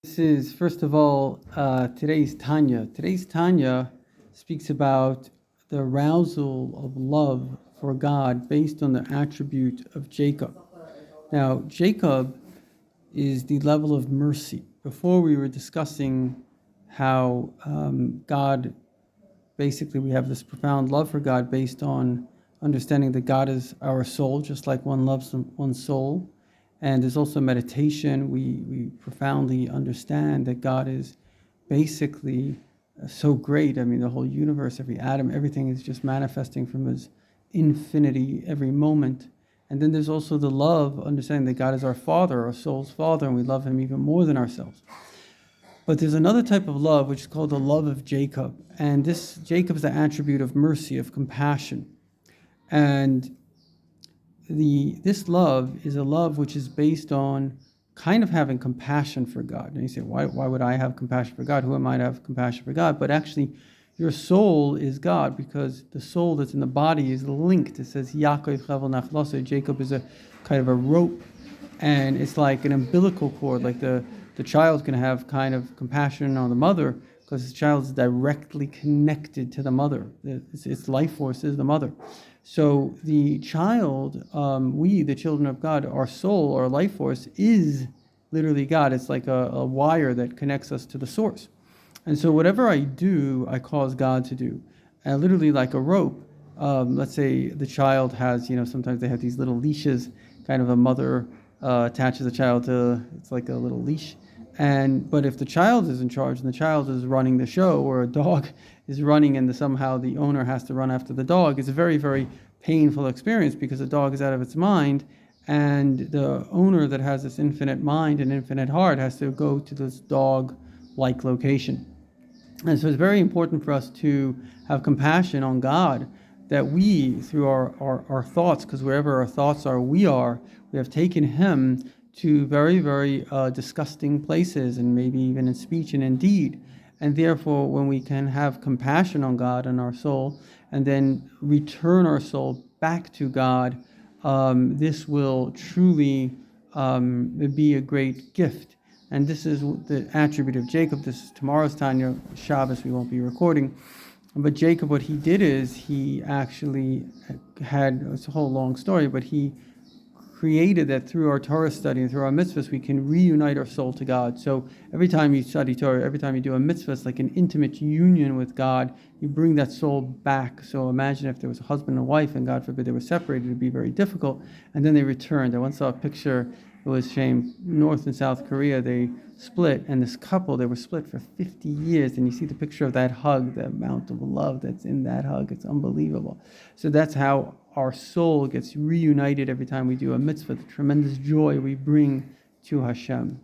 This is, first of all, today's Tanya. Today's Tanya speaks about the arousal of love for God based on the attribute of Jacob. Now, Jacob is the level of mercy. Before we were discussing how God, basically we have this profound love for God based on understanding that God is our soul, just like one loves one's soul. And there's also meditation. We profoundly understand that God is basically so great. I mean, the whole universe, every atom, everything is just manifesting from His infinity every moment. And then there's also the love, understanding that God is our Father, our soul's Father, and we love Him even more than ourselves. But there's another type of love, which is called the love of Jacob. And this, Jacob is the attribute of mercy, of compassion. And this love is a love which is based on kind of having compassion for God. And you say, why would I have compassion for God? Who am I to have compassion for God? But actually, your soul is God, because the soul that's in the body is linked. It says, Yaakov Chavel Nachlasa. Jacob is a kind of a rope, and it's like an umbilical cord. Like the child can have kind of compassion on the mother, because the child is directly connected to the mother. Its life force is the mother. So the child, we, the children of God, our soul, our life force is literally God. It's like a wire that connects us to the source. And so whatever I do, I cause God to do. And literally like a rope. Let's say the child has, sometimes they have these little leashes, kind of a mother attaches a child to, it's like a little leash. But if the child is in charge and the child is running the show, or a dog is running and somehow the owner has to run after the dog, it's a very, very painful experience, because the dog is out of its mind, and the owner that has this infinite mind and infinite heart has to go to this dog-like location. And so it's very important for us to have compassion on God, that we, through our thoughts, because wherever our thoughts are, we have taken Him to very, very disgusting places, and maybe even in speech and in deed. And therefore, when we can have compassion on God and our soul, and then return our soul back to God, this will truly be a great gift. And this is the attribute of Jacob. This is tomorrow's Tanya. Shabbos we won't be recording. But Jacob, what he did is he actually had, it's a whole long story, but he created that through our Torah study and through our mitzvahs, we can reunite our soul to God. So every time you study Torah, every time you do a mitzvah, it's like an intimate union with God. You bring that soul back. So imagine if there was a husband and wife, and God forbid they were separated, it would be very difficult. And then they returned. I once saw a picture, it was shame, North and South Korea, they split, and this couple, they were split for 50 years, and you see the picture of that hug, the amount of love that's in that hug, it's unbelievable. So that's how our soul gets reunited every time we do a mitzvah, the tremendous joy we bring to Hashem.